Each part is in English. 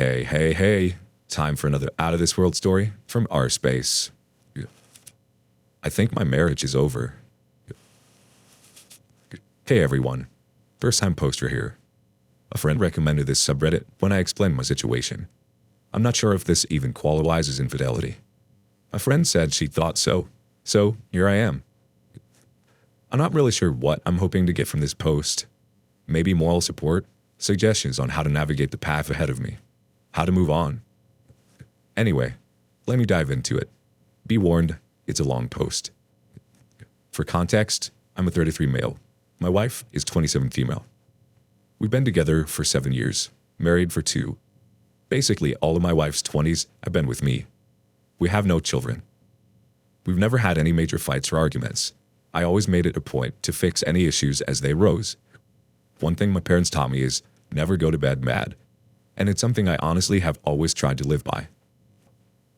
Hey. Time for another out of this world story from our space. I think my marriage is over. Hey everyone. First time poster here. A friend recommended this subreddit when I explained my situation. I'm not sure if this even qualifies as infidelity. My friend said she thought so. So here I am. I'm not really sure what I'm hoping to get from this post. Maybe moral support, suggestions on how to navigate the path ahead of me, how to move on. Anyway, let me dive into it. Be warned, it's a long post. For context, I'm a 33 male. My wife is 27 female. We've been together for 7 years, married for 2. Basically, all of my wife's 20s have been with me. We have no children. We've never had any major fights or arguments. I always made it a point to fix any issues as they arose. One thing my parents taught me is never go to bed mad, and it's something I honestly have always tried to live by.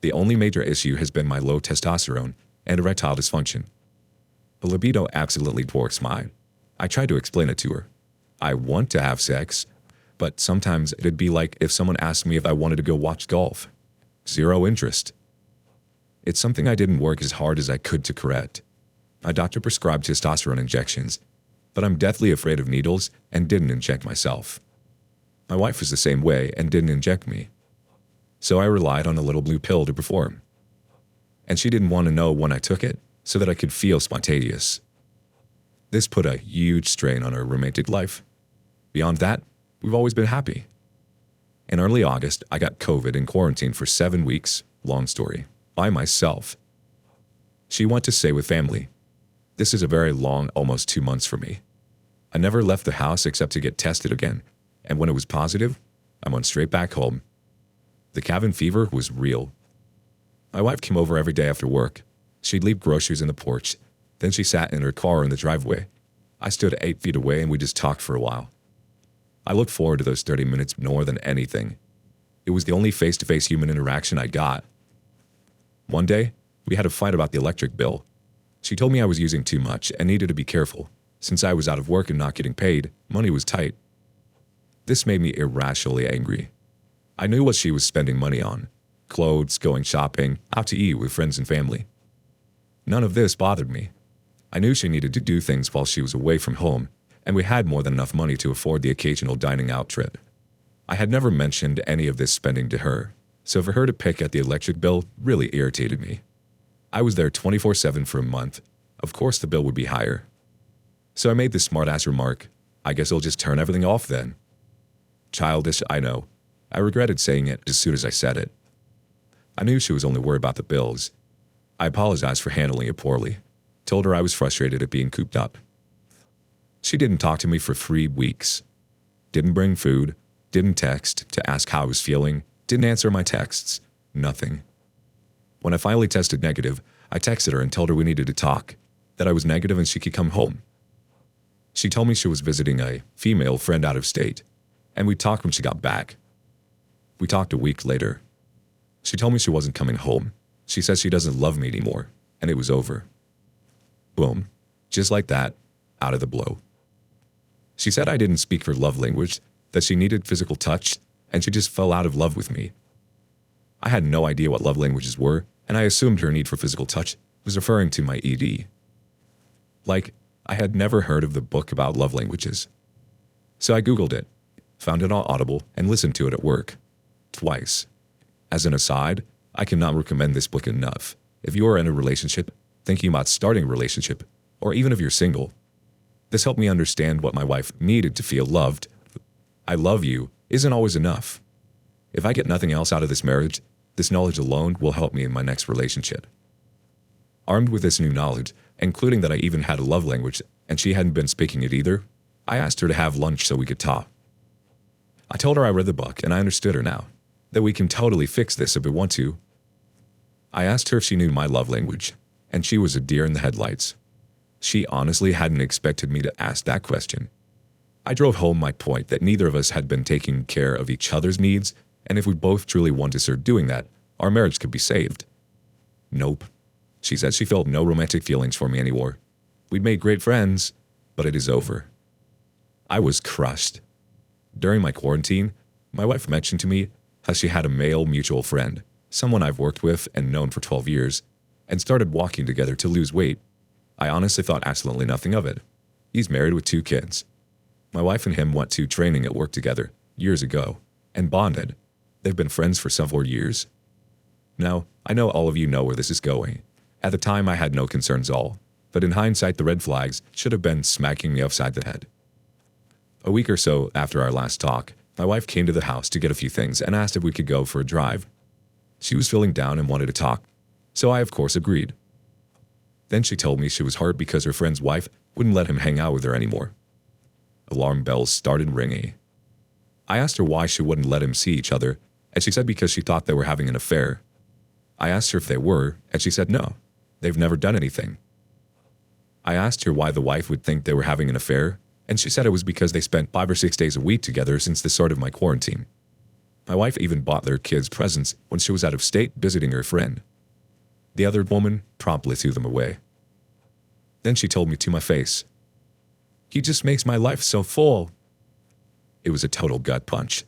The only major issue has been my low testosterone and erectile dysfunction. The libido absolutely dwarfs mine. I tried to explain it to her. I want to have sex, but sometimes it'd be like if someone asked me if I wanted to go watch golf. Zero interest. It's something I didn't work as hard as I could to correct. My doctor prescribed testosterone injections, but I'm deathly afraid of needles and didn't inject myself. My wife was the same way and didn't inject me. So I relied on a little blue pill to perform. And she didn't want to know when I took it so that I could feel spontaneous. This put a huge strain on our romantic life. Beyond that, we've always been happy. In early August, I got COVID and quarantined for 7 weeks, long story, by myself. She went to stay with family. This is a very long, almost 2 months for me. I never left the house except to get tested again, and when it was positive, I went straight back home. The cabin fever was real. My wife came over every day after work. She'd leave groceries in the porch. Then she sat in her car in the driveway. I stood 8 feet away and we just talked for a while. I looked forward to those 30 minutes more than anything. It was the only face-to-face human interaction I got. One day, we had a fight about the electric bill. She told me I was using too much and needed to be careful. Since I was out of work and not getting paid, money was tight. This made me irrationally angry. I knew what she was spending money on. Clothes, going shopping, out to eat with friends and family. None of this bothered me. I knew she needed to do things while she was away from home, and we had more than enough money to afford the occasional dining out trip. I had never mentioned any of this spending to her, so for her to pick at the electric bill really irritated me. I was there 24/7 for a month. Of course the bill would be higher. So I made this smart-ass remark, I guess I'll just turn everything off then. Childish, I know. I regretted saying it as soon as I said it. I knew she was only worried about the bills. I apologized for handling it poorly. Told her I was frustrated at being cooped up. She didn't talk to me for 3 weeks. Didn't bring food, didn't text to ask how I was feeling, didn't answer my texts, nothing. When I finally tested negative, I texted her and told her we needed to talk, that I was negative and she could come home. She told me she was visiting a female friend out of state, and we talked when she got back. We talked a week later. She told me she wasn't coming home. She says she doesn't love me anymore, and it was over. Boom. Just like that, out of the blue. She said I didn't speak her love language, that she needed physical touch, and she just fell out of love with me. I had no idea what love languages were, and I assumed her need for physical touch was referring to my ED. Like, I had never heard of the book about love languages. So I Googled it, found it on Audible, and listened to it at work. Twice. As an aside, I cannot recommend this book enough. If you are in a relationship, thinking about starting a relationship, or even if you're single, this helped me understand what my wife needed to feel loved. I love you isn't always enough. If I get nothing else out of this marriage, this knowledge alone will help me in my next relationship. Armed with this new knowledge, including that I even had a love language and she hadn't been speaking it either, I asked her to have lunch so we could talk. I told her I read the book and I understood her now, that we can totally fix this if we want to. I asked her if she knew my love language, and she was a deer in the headlights. She honestly hadn't expected me to ask that question. I drove home my point that neither of us had been taking care of each other's needs, and if we both truly wanted to start doing that, our marriage could be saved. Nope. She said she felt no romantic feelings for me anymore. We'd made great friends, but it is over. I was crushed. During my quarantine, my wife mentioned to me how she had a male mutual friend, someone I've worked with and known for 12 years, and started walking together to lose weight. I honestly thought absolutely nothing of it. He's married with 2 kids. My wife and him went to training at work together years ago and bonded. They've been friends for several years. Now, I know all of you know where this is going. At the time, I had no concerns at all, but in hindsight, the red flags should have been smacking me upside the head. A week or so after our last talk, my wife came to the house to get a few things and asked if we could go for a drive. She was feeling down and wanted to talk, so I of course agreed. Then she told me she was hurt because her friend's wife wouldn't let him hang out with her anymore. Alarm bells started ringing. I asked her why she wouldn't let him see each other, and she said because she thought they were having an affair. I asked her if they were, and she said no, they've never done anything. I asked her why the wife would think they were having an affair, and she said it was because they spent 5 or 6 days a week together since the start of my quarantine. My wife even bought their kids presents when she was out of state visiting her friend. The other woman promptly threw them away. Then she told me to my face, "He just makes my life so full." It was a total gut punch.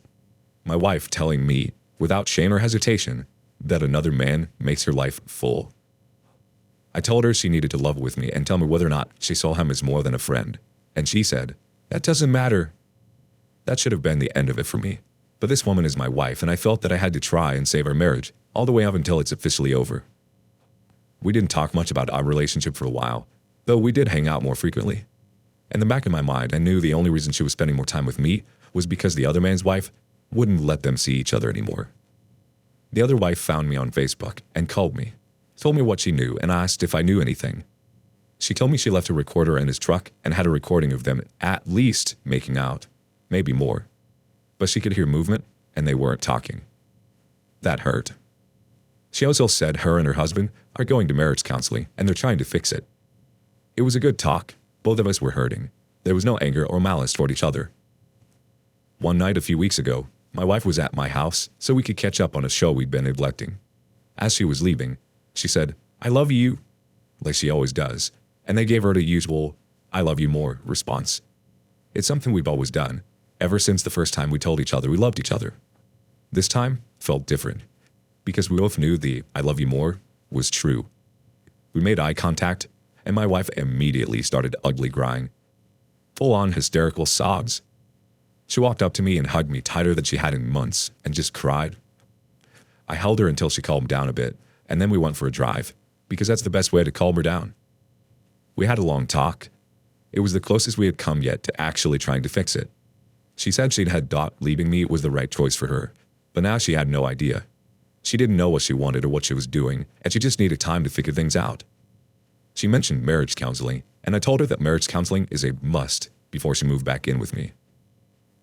My wife telling me, without shame or hesitation, that another man makes her life full. I told her she needed to level with me and tell me whether or not she saw him as more than a friend. And she said, "That doesn't matter." That should have been the end of it for me. But this woman is my wife, and I felt that I had to try and save our marriage, all the way up until it's officially over. We didn't talk much about our relationship for a while, though we did hang out more frequently. In the back of my mind, I knew the only reason she was spending more time with me was because the other man's wife wouldn't let them see each other anymore. The other wife found me on Facebook and called me, told me what she knew, and asked if I knew anything. She told me she left a recorder in his truck and had a recording of them at least making out, maybe more. But she could hear movement, and they weren't talking. That hurt. She also said her and her husband are going to marriage counseling, and they're trying to fix it. It was a good talk. Both of us were hurting. There was no anger or malice toward each other. One night a few weeks ago, my wife was at my house so we could catch up on a show we'd been neglecting. As she was leaving, she said, "I love you," like she always does, and they gave her the usual, "I love you more" response. It's something we've always done, ever since the first time we told each other we loved each other. This time felt different, because we both knew the "I love you more" was true. We made eye contact, and my wife immediately started ugly crying. Full-on hysterical sobs. She walked up to me and hugged me tighter than she had in months, and just cried. I held her until she calmed down a bit, and then we went for a drive, because that's the best way to calm her down. We had a long talk. It was the closest we had come yet to actually trying to fix it. She said she'd had thought leaving me was the right choice for her, but now she had no idea. She didn't know what she wanted or what she was doing, and she just needed time to figure things out. She mentioned marriage counseling, and I told her that marriage counseling is a must before she moved back in with me.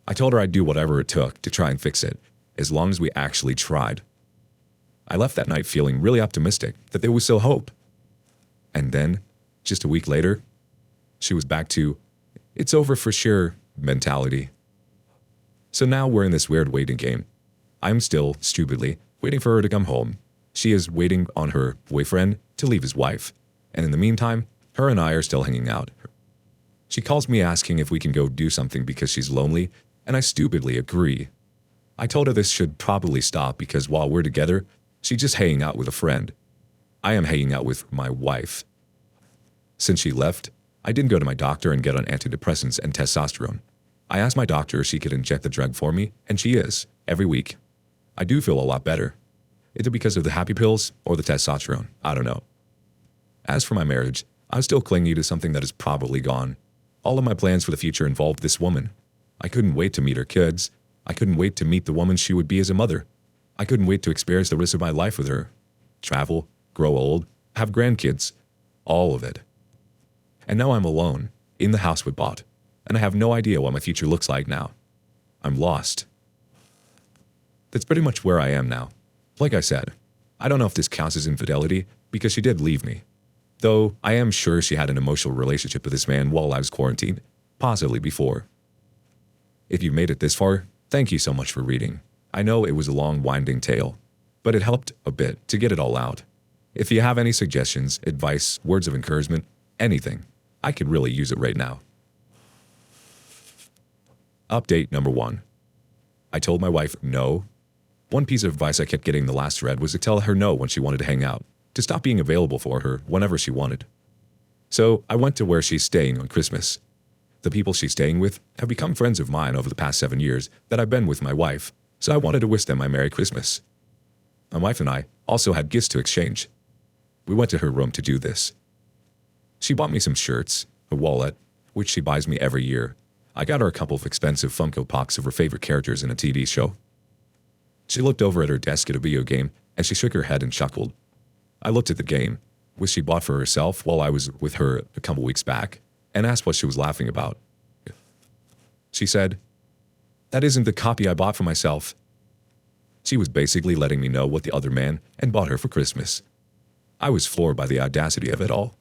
I told her I'd do whatever it took to try and fix it, as long as we actually tried. I left that night feeling really optimistic that there was still hope. And then, just a week later, she was back to, "It's over for sure" mentality. So now we're in this weird waiting game. I'm still, stupidly, waiting for her to come home. She is waiting on her boyfriend to leave his wife. And in the meantime, her and I are still hanging out. She calls me asking if we can go do something because she's lonely, and I stupidly agree. I told her this should probably stop because while we're together, she's just hanging out with a friend. I am hanging out with my wife. Since she left, I didn't go to my doctor and get on antidepressants and testosterone. I asked my doctor if she could inject the drug for me, and she is, every week. I do feel a lot better. Is it because of the happy pills or the testosterone? I don't know. As for my marriage, I'm still clinging to something that is probably gone. All of my plans for the future involved this woman. I couldn't wait to meet her kids. I couldn't wait to meet the woman she would be as a mother. I couldn't wait to experience the rest of my life with her. Travel, grow old, have grandkids. All of it. And now I'm alone, in the house we bought, and I have no idea what my future looks like now. I'm lost. That's pretty much where I am now. Like I said, I don't know if this counts as infidelity because she did leave me. Though I am sure she had an emotional relationship with this man while I was quarantined, possibly before. If you've made it this far, thank you so much for reading. I know it was a long, winding tale, but it helped a bit to get it all out. If you have any suggestions, advice, words of encouragement, anything, I could really use it right now. Update number 1. I told my wife no, One piece of advice I kept getting in the last thread was to tell her no when she wanted to hang out, to stop being available for her whenever she wanted. So I went to where she's staying on Christmas. The people she's staying with have become friends of mine over the past 7 years that I've been with my wife, so I wanted to wish them my Merry Christmas. My wife and I also had gifts to exchange. We went to her room to do this. She bought me some shirts, a wallet, which she buys me every year. I got her a couple of expensive Funko Pops of her favorite characters in a TV show. She looked over at her desk at a video game, and she shook her head and chuckled. I looked at the game, which she bought for herself while I was with her a couple weeks back, and asked what she was laughing about. She said, "That isn't the copy I bought for myself." She was basically letting me know what the other man had bought her for Christmas. I was floored by the audacity of it all.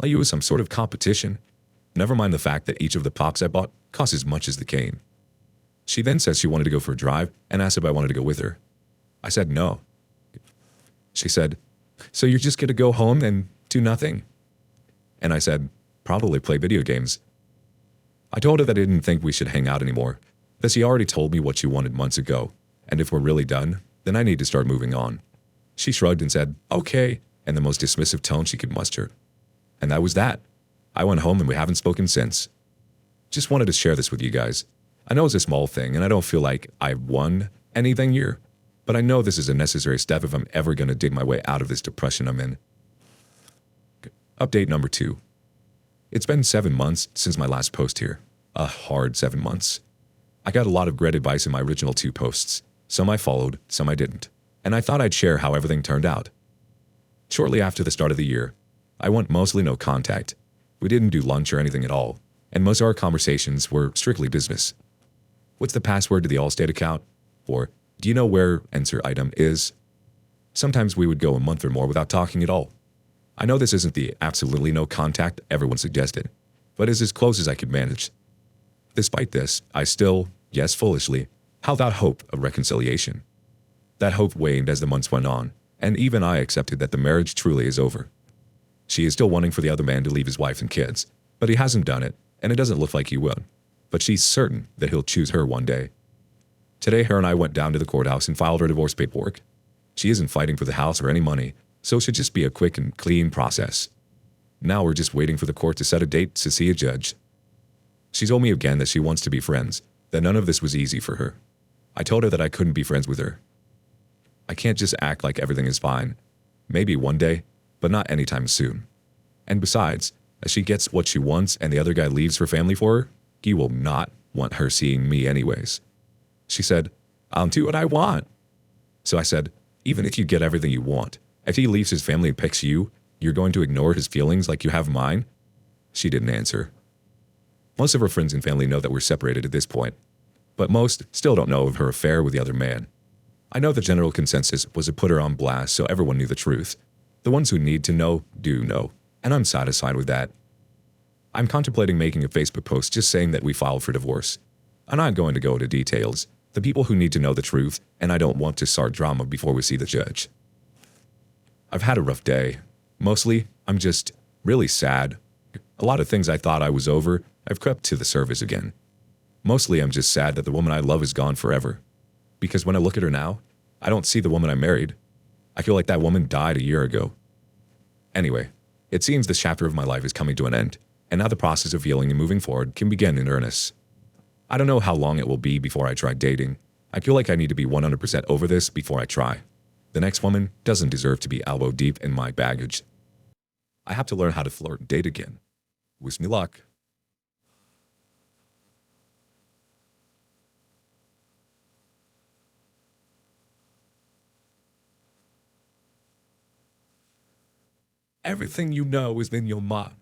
Like it was some sort of competition. Never mind the fact that each of the Pops I bought cost as much as the game. She then said she wanted to go for a drive and asked if I wanted to go with her. I said no. She said, "So you're just going to go home and do nothing?" And I said, "Probably play video games." I told her that I didn't think we should hang out anymore, that she already told me what she wanted months ago, and if we're really done, then I need to start moving on. She shrugged and said, "Okay," in the most dismissive tone she could muster. And that was that. I went home and we haven't spoken since. Just wanted to share this with you guys. I know it's a small thing and I don't feel like I've won anything here, but I know this is a necessary step if I'm ever going to dig my way out of this depression I'm in. Update number 2. It's been 7 months since my last post here. A hard 7 months. I got a lot of great advice in my original 2 posts. Some I followed, some I didn't. And I thought I'd share how everything turned out. Shortly after the start of the year, I went mostly no contact. We didn't do lunch or anything at all, and most of our conversations were strictly business. What's the password to the Allstate account? Or, do you know where enter item is? Sometimes we would go a month or more without talking at all. I know this isn't the absolutely no contact everyone suggested, but it's as close as I could manage. Despite this, I still, yes foolishly, held out hope of reconciliation. That hope waned as the months went on, and even I accepted that the marriage truly is over. She is still wanting for the other man to leave his wife and kids, but he hasn't done it, and it doesn't look like he will. But she's certain that he'll choose her one day. Today, her and I went down to the courthouse and filed her divorce paperwork. She isn't fighting for the house or any money, so it should just be a quick and clean process. Now we're just waiting for the court to set a date to see a judge. She told me again that she wants to be friends, that none of this was easy for her. I told her that I couldn't be friends with her. I can't just act like everything is fine. Maybe one day, but not anytime soon. And besides, as she gets what she wants and the other guy leaves her family for her, he will not want her seeing me anyways. She said, "I'll do what I want." So I said, "Even if you get everything you want, if he leaves his family and picks you, you're going to ignore his feelings like you have mine?" She didn't answer. Most of her friends and family know that we're separated at this point, but most still don't know of her affair with the other man. I know the general consensus was to put her on blast so everyone knew the truth. The ones who need to know do know, and I'm satisfied with that. I'm contemplating making a Facebook post just saying that we filed for divorce. I'm not going to go into details. The people who need to know the truth, and I don't want to start drama before we see the judge. I've had a rough day. Mostly, I'm just really sad. A lot of things I thought I was over have crept to the surface again. Mostly, I'm just sad that the woman I love is gone forever. Because when I look at her now, I don't see the woman I married. I feel like that woman died a year ago. Anyway, it seems this chapter of my life is coming to an end, and now the process of healing and moving forward can begin in earnest. I don't know how long it will be before I try dating. I feel like I need to be 100% over this before I try. The next woman doesn't deserve to be elbow deep in my baggage. I have to learn how to flirt and date again. Wish me luck. Everything you know is in your mind.